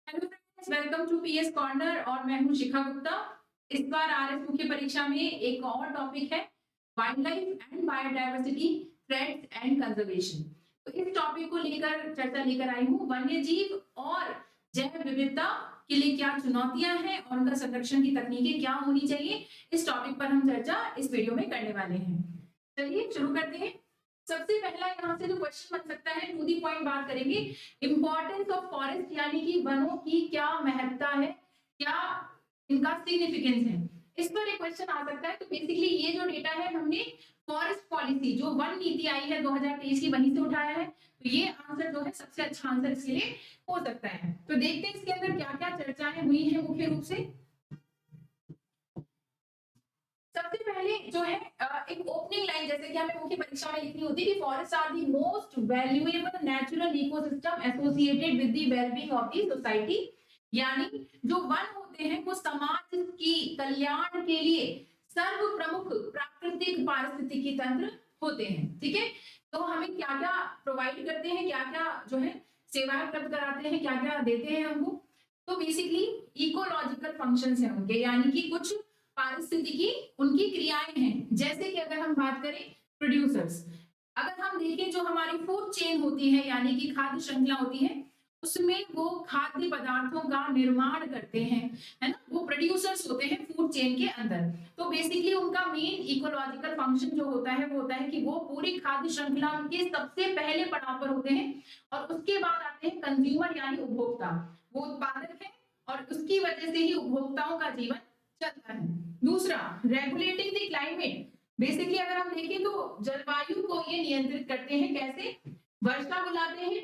Hello friends, welcome to PS corner और मैं हूं शिखा गुप्ता। इस बार आरएस मुख्य परीक्षा में एक और टॉपिक है wild life and biodiversity, threats and conservation. तो इस टॉपिक को लेकर चर्चा लेकर आई हूं, वन्य जीव और जैव विविधता के लिए क्या चुनौतियां हैं और उनका संरक्षण की तकनीकें क्या होनी चाहिए। इस टॉपिक पर हम चर्चा इस वीडियो में करने वाले हैं। चलिए शुरू करते हैं। सबसे पहला यहाँ से जो क्वेश्चन बन सकता है, टू दी पॉइंट बात करेंगे। इंपॉर्टेंस ऑफ फॉरेस्ट यानी कि वनों की क्या महत्ता है, क्या इनका सिग्निफिकेंस है, इस पर एक क्वेश्चन आ सकता है। तो बेसिकली ये जो डेटा है हमने फॉरेस्ट पॉलिसी जो वन नीति आई है 2023 की, वहीं से उठाया है। तो ये आंसर जो है सबसे अच्छा आंसर इसके लिए हो सकता है। तो देखते हैं इसके अंदर क्या क्या चर्चाएं हुई है मुख्य रूप से। सबसे पहले जो है एक ओपनिंग लाइन जैसे कि हमें मुख्य परीक्षा में लिखनी होती है कि forest are the most valuable natural ecosystem associated with the wellbeing of the society. यानी जो वन होते हैं वो समाज की कल्याण के लिए सर्व प्रमुख प्राकृतिक पारिस्थितिकी तंत्र होते हैं। ठीक है, तो हमें क्या क्या प्रोवाइड करते हैं, क्या क्या जो है सेवाएं उपलब्ध कराते हैं, क्या क्या देते हैं हमको। तो बेसिकली इकोलॉजिकल फंक्शंस हैं उनके, यानी कि कुछ पारिस्थितिकी उनकी क्रियाएं हैं। जैसे कि अगर हम बात करें प्रोड्यूसर्स, अगर हम देखें जो हमारी फूड चेन होती है यानी कि खाद्य श्रृंखला होती है, उसमें वो खाद्य पदार्थों का निर्माण करते हैं, है ना, वो प्रोड्यूसर्स होते हैं फूड चेन के अंदर। तो बेसिकली उनका मेन इकोलॉजिकल फंक्शन जो होता है वो होता है कि वो पूरी खाद्य श्रृंखला के सबसे पहले पड़ाव पर होते हैं और उसके बाद आते हैं कंज्यूमर यानी उपभोक्ता। वो उत्पादक है और उसकी वजह से ही उपभोक्ताओं का जीवन चलता है। दूसरा, रेगुलेटिंग द क्लाइमेट। बेसिकली अगर हम देखें तो जलवायु को ये नियंत्रित करते हैं। कैसे? वर्षा बुलाते हैं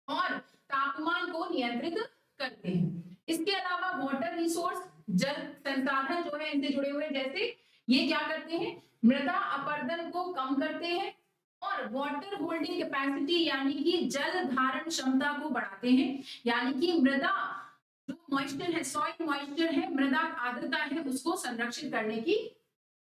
और तापमान को नियंत्रित करते हैं। इसके अलावा वाटर रिसोर्स, जल संसाधन जो है इनसे जुड़े हुए, जैसे ये क्या करते हैं, मृदा अपरदन को कम करते हैं और वाटर होल्डिंग कैपेसिटी यानी कि जल धारण क्षमता को बढ़ाते हैं। यानी कि मृदा जो मॉइस्चर है, सॉइल मॉइस्चर है, मृदा आर्द्रता है, उसको संरक्षित करने की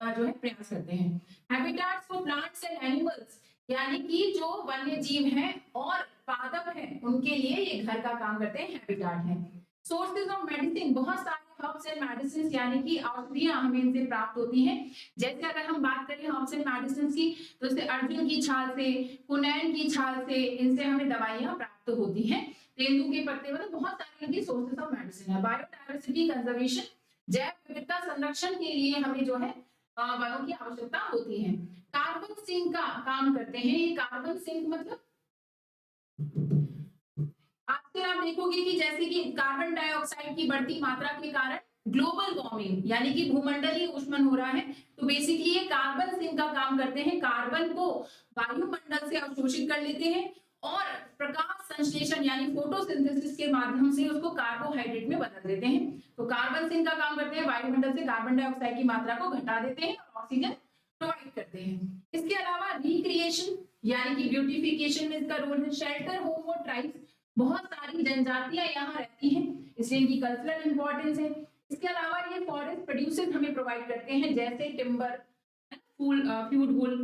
जो है प्रयास करते हैं। Habitats for plants and animals, यानी कि जो वन्य जीव हैं और पादप हैं उनके लिए ये घर का काम करते हैं, हैबिटाट है। सोर्सेज ऑफ मेडिसिन, बहुत सारे हर्ब्स एंड मेडिसिन यानी कि औषधियां हमें इनसे प्राप्त होती हैं। जैसे अगर हम बात करें हर्ब्स एंड मेडिसिन की, तो जैसे अर्जुन की छाल से, कुनैन की छाल से, इनसे हमें दवाइयां प्राप्त होती हैं। तेंदू के पत्ते, मतलब बहुत सारे इनकी सोर्सेज ऑफ मेडिसिन है। बायोडायवर्सिटी कंजर्वेशन, जैव विविधता संरक्षण के लिए हमें जो है वनों की आवश्यकता होती है। कार्बन सिंक का काम करते हैं। ये कार्बन सिंक मतलब आजकल आप देखोगे कि जैसे कि कार्बन डाइऑक्साइड की बढ़ती मात्रा के कारण ग्लोबल वार्मिंग यानी कि भूमंडलीय ऊष्मन हो रहा है। तो बेसिकली ये कार्बन सिंक का काम करते हैं, कार्बन को वायुमंडल से अवशोषित कर लेते हैं और प्रकाश संश्लेषण यानी फोटोसिंथेसिस के माध्यम से उसको कार्बोहाइड्रेट में बदल देते हैं। तो कार्बन सिंक का काम करते हैं, वायुमंडल से कार्बन डाइऑक्साइड की मात्रा को घटा देते हैं और ऑक्सीजन प्रोवाइड करते हैं। इसके अलावा रिक्रिएशन यानी कि ब्यूटिफिकेशन में इसका रोल है। शेल्टर होम और ट्राइब्स, बहुत सारी जनजातियां यहाँ रहती हैं, इसलिए इनकी कल्चरल इंपॉर्टेंस है। इसके अलावा ये फॉरेस्ट प्रोड्यूसर हमें प्रोवाइड करते हैं, जैसे टिम्बर, फूल, फ्यूड वुल,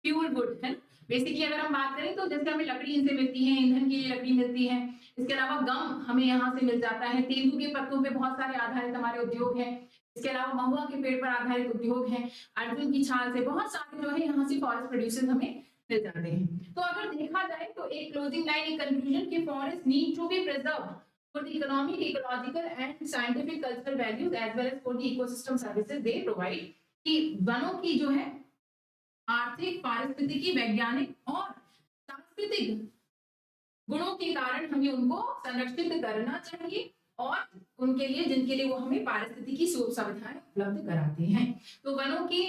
फ्यूल वुड है। बेसिकली अगर हम बात करें तो जैसे हमें लकड़ी इनसे मिलती है, ईंधन के लिए लकड़ी मिलती है। इसके अलावा गम हमें यहाँ से मिल जाता है। तेंदू के पत्तों पे बहुत सारे आधारित हमारे उद्योग हैं। इसके अलावा महुआ के पेड़ पर आधारित उद्योग हैं। अर्जुन की छाल से बहुत सारे जो है यहाँ से फॉरेस्ट प्रोड्यूसर हमें मिल जाते हैं। तो अगर देखा जाए तो एक क्लोजिंग लाइन, एक कंक्लूजन कि forest need to be preserved for the economic, ecological and scientific cultural values as well as for the ecosystem services they provide। कि वनों की जो है आर्थिक, पारिस्थितिकी, वैज्ञानिक और सांस्कृतिक गुणों के कारण हमें उनको संरक्षित करना चाहिए और उनके लिए जिनके लिए वो हमें पारिस्थितिकी सुविधाएं उपलब्ध कराते हैं। तो वनों की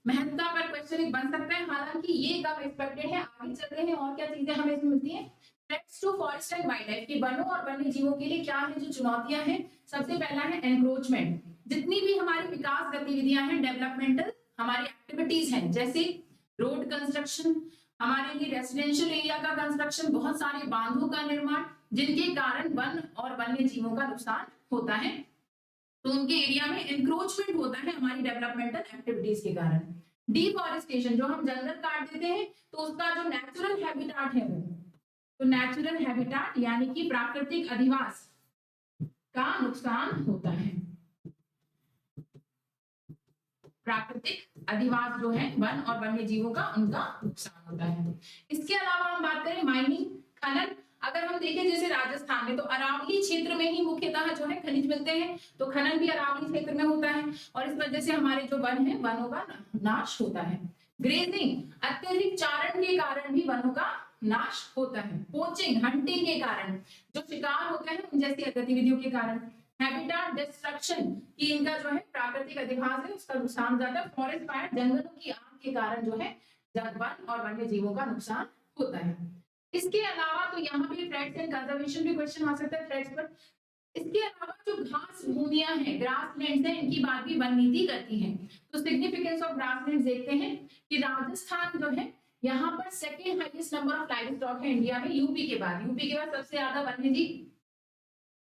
महत्ता पर क्वेश्चन एक बन सकता है, हालांकि ये कब एक्सपेक्टेड है, आगे चलते हैं और क्या चीजें हमें इसमें मिलती हैं। Threats to forest and wildlife, की वनों और वन्य जीवों के लिए क्या है जो चुनौतियां हैं। सबसे पहला है एनक्रोचमेंट। जितनी भी हमारी विकास गतिविधियां हैं, डेवलपमेंटल हमारी एक्टिविटीज हैं, जैसे रोड कंस्ट्रक्शन, हमारे लिए रेसिडेंशियल एरिया का कंस्ट्रक्शन, बहुत सारे बांधों का निर्माण, जिनके कारण वन और वन्य जीवों का नुकसान होता है। तो उनके एरिया में एनक्रोचमेंट होता है हमारी डेवलपमेंटल एक्टिविटीज के कारण। डिफॉरेस्टेशन, जो हम जंगल काट देते हैं तो उसका जो नेचुरल हैबिटाट है वो तो नेचुरल हैबिटेट यानी कि प्राकृतिक अधिवास का नुकसान होता है। प्राकृतिक अधिवास जो है वन और वन्य जीवों का, उनका नुकसान होता है। इसके अलावा हम बात करें माइनिंग, खनन, अगर हम देखें जैसे राजस्थान में तो अरावली क्षेत्र में ही मुख्यतः जो है खनिज मिलते हैं, तो खनन भी अरावली क्षेत्र में होता है और इस वजह से हमारे जो वन है वनों का नाश होता है। ग्रेजिंग, अत्यधिक चारण के कारण भी वनों का नाश होता है। पोचिंग, हंटिंग के कारण, जो शिकार होते हैं उन जैसी गतिविधियों के कारण। हैबिटेट डिस्ट्रक्शन, कि इनका जो है प्राकृतिक अधिवास है उसका नुकसान ज्यादा। फॉरेस्ट फायर, जंगलों की आग के कारण जो है वन और वन्य जीवों का नुकसान होता है। इसके अलावा तो यहाँ पे थ्रेड्स एंड कंजर्वेशन भी क्वेश्चन आ सकता है थ्रेड्स पर। इसके अलावा जो घास भूमियां हैं, ग्रासलैंड्स हैं, इनकी बात भी वन नीति करती है। तो सिग्निफिकेंस ऑफ ग्रासलैंड्स देखते हैं कि राजस्थान जो है यहाँ पर second highest number of live stock है इंडिया में, यूपी के बाद। यूपी के बाद सबसे ज्यादा वन्य जीव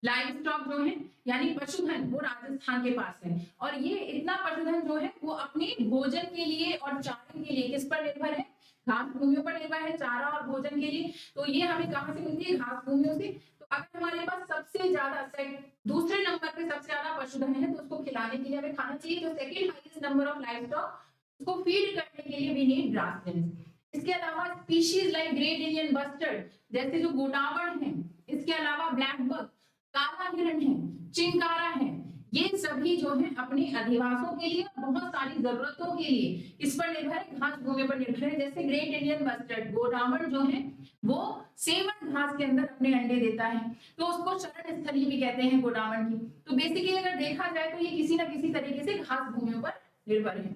लाइव स्टॉक जो है यानी पशुधन वो राजस्थान के पास है। और ये इतना पशुधन जो है वो अपने भोजन के लिए और चारे के लिए किस पर निर्भर है? घास भूमियों पर निर्भर है, चारा और भोजन के लिए। तो ये हमें कहां से मिलती है? घास भूमियों से। तो अगर हमारे पास सबसे ज्यादा दूसरे नंबर पे सबसे ज्यादा पशुधन है तो उसको खिलाने के लिए हमें खाना चाहिए। जो second highest number of live stock, उसको फीड करने के लिए वी नीड ग्रासलैंड्स। इसके अलावा species like great Indian bustard जैसे जो गोटावड़ है, इसके अलावा ब्लैक बक, काला हिरण है, चिंकारा है, ये सभी जो है अपने अधिवासों के लिए बहुत सारी जरूरतों के लिए इस पर निर्भर है, घास भूमि पर निर्भर है। जैसे ग्रेट इंडियन बस्टर्ड गोटावड़ जो है वो सेवन घास के अंदर अपने अंडे देता है, तो उसको शरण स्थली भी कहते हैं गोटावड़ की। तो बेसिकली अगर देखा जाए तो ये किसी ना किसी तरीके से घास भूमियों पर निर्भर है।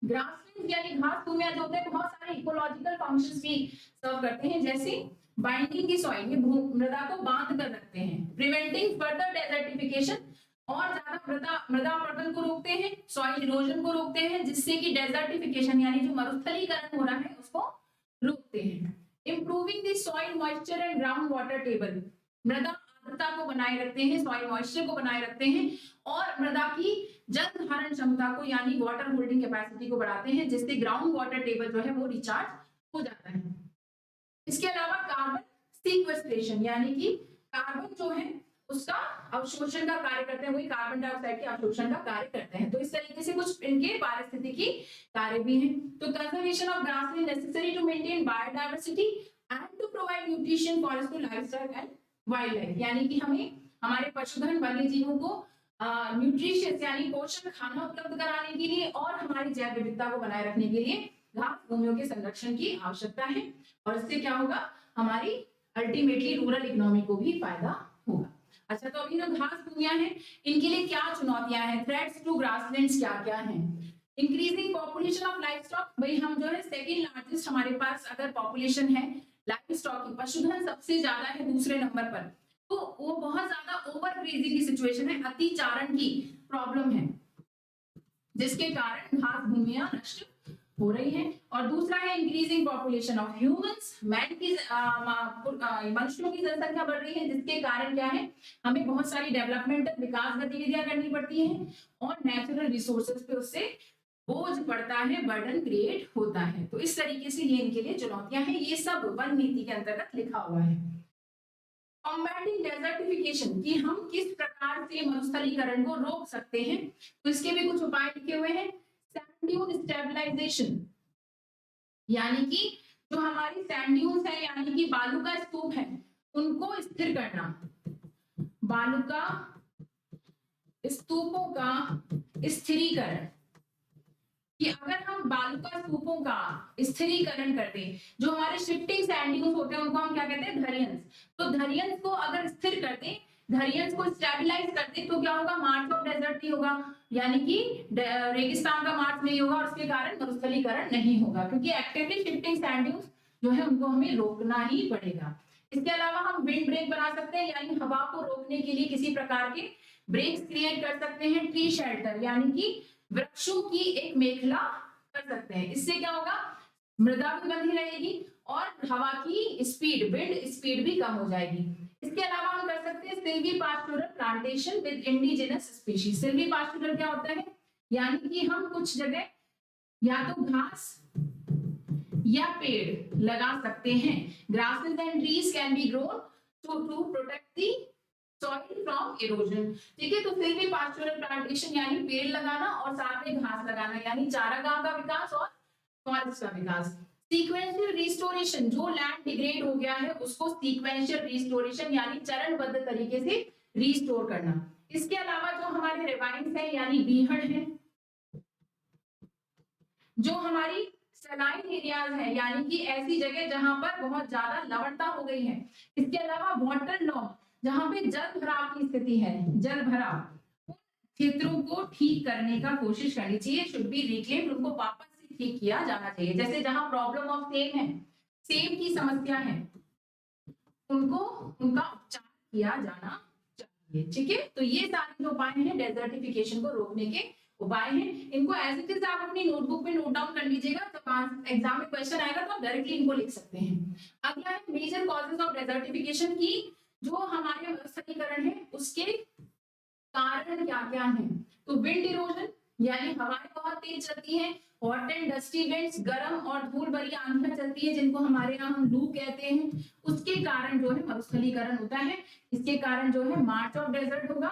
ग्रासलैंड यानी घास भूमियां जो होते हैं बहुत सारे इकोलॉजिकल फंक्शंस भी सर्व करते हैं, जैसे बाइंडिंग की सॉइल, ये मृदा को बांध कर रखते हैं। प्रिवेंटिंग फर्दर डेजर्टिफिकेशन, और ज्यादा मृदा अपरदन को रोकते हैं, सॉइल इरोजन को रोकते हैं, जिससे कि डेजर्टिफिकेशन यानी जो मरुस्थलीकरण हो रहा है उसको रोकते हैं। Improving the soil moisture and ground water table, मृदा आर्द्रता को बनाए रखते हैं, सॉइल मॉइस्चर को बनाए रखते हैं और मृदा की जल धारण क्षमता को यानी वाटर होल्डिंग कैपेसिटी को बढ़ाते हैं, जिससे ग्राउंड वाटर टेबल जो है वो रिचार्ज हो जाता है। इसके अलावा कार्बन सीक्वेस्ट्रेशन यानी कि कार्बन जो है उसका अवशोषण का कार्य करते हैं, वही कार्बन डाइऑक्साइड के अवशोषण का कार्य करते हैं। तो इस तरीके से कुछ इनके पारिस्थितिकी कार्य भी हैं। तो conservation of grassland necessary to maintain biodiversity and to provide nutrition for to livestock and wildlife, यानी कि हमें हमारे पशुधन वन्य जीवों को न्यूट्रिशियस यानी पोषक खाना उपलब्ध कराने के लिए और हमारी जैव विविधता को बनाए रखने के लिए घास भूमियों के संरक्षण की आवश्यकता है। और इससे क्या होगा? हमारी अल्टीमेटली रूरल इकोनॉमी को भी फायदा होगा। अच्छा, तो अभी जो घास भूमियां हैं इनके लिए क्या चुनौतियां हैं? थ्रेट्स टू ग्रासलैंड्स क्या क्या हैं? Increasing population of live stock, भाई हम जो है सेकेंड लार्जेस्ट हमारे पास अगर पॉपुलेशन है लाइव स्टॉक की, पशुधन सबसे ज्यादा है दूसरे नंबर पर, तो वो बहुत ज्यादा ओवर ग्रेजिंग की सिचुएशन है, अतिचारण की प्रॉब्लम है, जिसके कारण घास भूमियां नष्ट हो रही हैं। और दूसरा है increasing population of humans, man की मनुष्यों की जनसंख्या बढ़ रही है, जिसके कारण क्या है? हमें बहुत सारी डेवलपमेंटल विकास गतिविधियां करनी पड़ती हैं और नेचुरल रिसोर्सेज पे उससे बोझ पड़ता है, बर्डन क्रिएट होता है। तो इस तरीके से ये इनके लिए चुनौतियां हैं। ये सब वन नीति के अंतर्गत लिखा हुआ है। कॉम्बैटिंग डेजर्टिफिकेशन, कि हम किस प्रकार से मरुस्थलीकरण को रोक सकते हैं, तो इसके भी कुछ उपाय लिखे हुए हैं। सैंड ड्यून स्टेबलाइजेशन, यानी कि जो हमारी सैंड ड्यून्स है यानी कि बालू का स्तूप है उनको स्थिर करना, बालू का स्तूपों का स्थिरीकरण, कि अगर हम बालू का स्तूपों का स्थिरीकरण कर दें, जो हमारे शिफ्टिंग सैंड ड्यून्स होते हैं उनको हम क्या कहते हैं? धरियंस। तो धरियंस को अगर स्थिर कर दें, धरियंस को स्टेबलाइज कर दें, तो क्या होगा? मार्च ऑफ डेजर्ट नहीं होगा, यानी कि रेगिस्तान का मार्च नहीं होगा और उसके कारण मरुस्थलीकरण नहीं होगा, क्योंकि एक्टिवली शिफ्टिंग सैंड ड्यून्स जो है उनको हमें रोकना ही पड़ेगा। इसके अलावा हम विंड ब्रेक बना सकते हैं, यानी हवा को रोकने के लिए किसी प्रकार के ब्रेक्स क्रिएट कर सकते हैं। ट्री शेल्टर, यानी कि वृक्षों की एक मेखला कर सकते हैं। इससे क्या होगा? मृदा भी बंधी रहेगी और हवा की स्पीड, विंड स्पीड भी कम हो जाएगी। इसके अलावा हम कर सकते हैं Silvi pastoral plantation with indigenous species. Silvi pastoral क्या होता है? यानी कि हम कुछ जगह या तो घास या पेड़ लगा सकते हैं। Grasses and trees can be grown to protect the soil from erosion. ठीक है, तो फिर भी पास्चुरल प्लांटेशन यानी पेड़ लगाना और साथ में घास लगाना यानी चारागाह का विकास और फॉरेस्ट का विकास। सीक्वेंशियल रिस्टोरेशन, जो लैंड डिग्रेड हो गया है उसको सीक्वेंशियल रिस्टोरेशन यानी चरणबद्ध तरीके से रिस्टोर करना। इसके अलावा जो हमारे रिवाइंस है यानी बीहड़ है, जो हमारी सलाइन एरियाज है यानी कि ऐसी जगह जहां पर बहुत ज्यादा लवणता हो गई है। इसके अलावा वाटर लॉग, जहां पे जल भराव की स्थिति है, जल भराव, उन क्षेत्रों को ठीक करने का कोशिश करनी चाहिए, शुड बी रिक्लेम्ड, उनको वापस से ठीक किया जाना चाहिए। जैसे जहां प्रॉब्लम ऑफ सेम है, सेम की समस्या है, उनको उनका उपचार किया जाना चाहिए। ठीक है, तो ये सारे जो उपाय हैं डेजर्टिफिकेशन को रोकने के उपाय हैं, इनको एज इट इज आप अपनी नोटबुक में नोट डाउन कर लीजिएगा, तो एग्जाम में क्वेश्चन आएगा तो आप डायरेक्टली इनको लिख सकते हैं। अगला है मेजर कॉजेज ऑफ डेजर्टिफिकेशन की, जो हमारे मरुस्थलीकरण है उसके कारण क्या क्या हैं। तो विंड इरोजन यानी हवाएं बहुत तेज चलती हैं, हॉट एंड डस्टी विंड्स, गर्म और धूल भरी आंधियां चलती है जिनको हमारे यहाँ हम लू कहते हैं, उसके कारण जो है मरुस्थलीकरण होता है। इसके कारण जो है मार्च ऑफ डेजर्ट होगा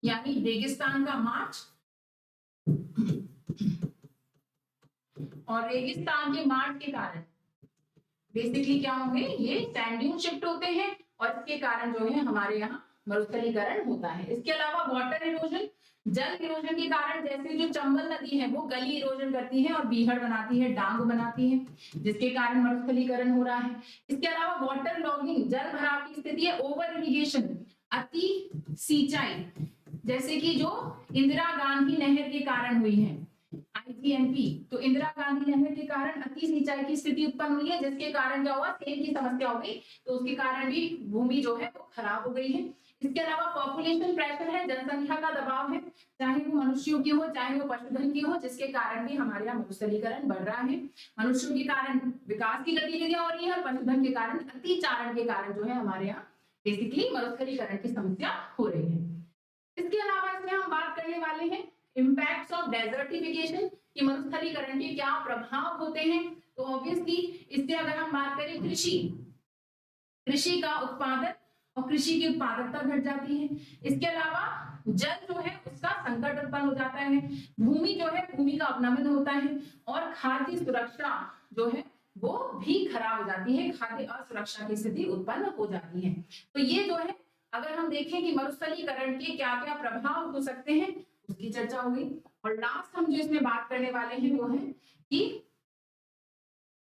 यानी रेगिस्तान का मार्च, और रेगिस्तान के मार्च के कारण बेसिकली क्या होंगे, ये सैंड ड्यून शिफ्ट होते हैं और इसके कारण जो है हमारे यहाँ मरुस्थलीकरण होता है। इसके अलावा वाटर इरोजन, जल इरोजन के कारण, जैसे जो चंबल नदी है वो गली इरोजन करती है और बीहड़ बनाती है, डांग बनाती है, जिसके कारण मरुस्थलीकरण हो रहा है। इसके अलावा वाटर लॉगिंग, जल भराव की स्थिति है, ओवर इरिगेशन, अति सिंचाई, जैसे कि जो इंदिरा गांधी नहर के कारण हुई है, IGNP, तो इंदिरा गांधी नहर के कारण अति सिंचाई की स्थिति उत्पन्न हुई है, जिसके कारण क्या हुआ, सेम की समस्या हो गई, तो उसके कारण भी भूमि जो है वो खराब हो गई है। इसके अलावा पॉपुलेशन प्रेशर है, जनसंख्या का दबाव है, चाहे वो मनुष्यों की हो चाहे वो पशुधन की हो, जिसके कारण भी हमारे यहाँ मरुस्थलीकरण बढ़ रहा है। मनुष्यों के कारण विकास की गतिविधियां हो रही है और पशुधन के कारण, अतिचारण के कारण जो है हमारे यहाँ बेसिकली मरुस्थलीकरण की समस्या हो रही है। इसके अलावा इसमें हम बात करने वाले हैं इम्पैक्ट्स ऑफ डेजर्टिफिकेशन, कि मरुस्थलीकरण के क्या प्रभाव होते हैं। तो ऑब्वियसली इससे अगर हम बात करें कृषि का उत्पादन और कृषि की उत्पादकता घट जाती है। इसके अलावा जल जो है उसका संकट उत्पन्न हो जाता है, भूमि जो है भूमि का अपनमन होता है और खाद्य सुरक्षा जो है वो भी खराब हो जाती है, खाद्य असुरक्षा की स्थिति उत्पन्न हो जाती है। तो ये जो है अगर हम देखें कि मरुस्थलीकरण के क्या क्या प्रभाव हो सकते हैं उसकी चर्चा होगी। और लास्ट हम जो इसमें बात करने वाले हैं वो है कि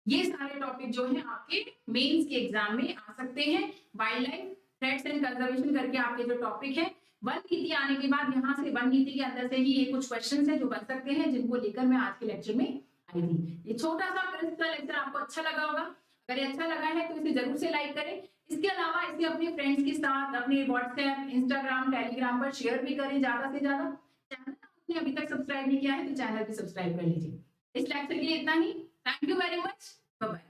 ये सारे टॉपिक जो है आपके मेंस के एग्जाम में आ सकते हैं। Wild life threats and conservation करके आपके जो टॉपिक है, वन नीति आने के बाद यहाँ से वन नीति के अंदर से ही ये कुछ क्वेश्चंस हैं जो बन सकते हैं, जिनको लेकर मैं आज के लेक्चर में आई थी। ये छोटा सा क्रिस्टल लेक्चर आपको अच्छा लगा होगा, अगर अच्छा लगा है तो इसे जरूर से लाइक करें। इसके अलावा इसे अपने फ्रेंड्स के साथ अपने व्हाट्सएप, इंस्टाग्राम, टेलीग्राम पर शेयर भी करें ज्यादा से ज्यादा। चैनल आपने अभी तक सब्सक्राइब नहीं किया है तो चैनल भी सब्सक्राइब कर लीजिए। इस लेक्चर के लिए इतना ही। Thank you very much, bye bye.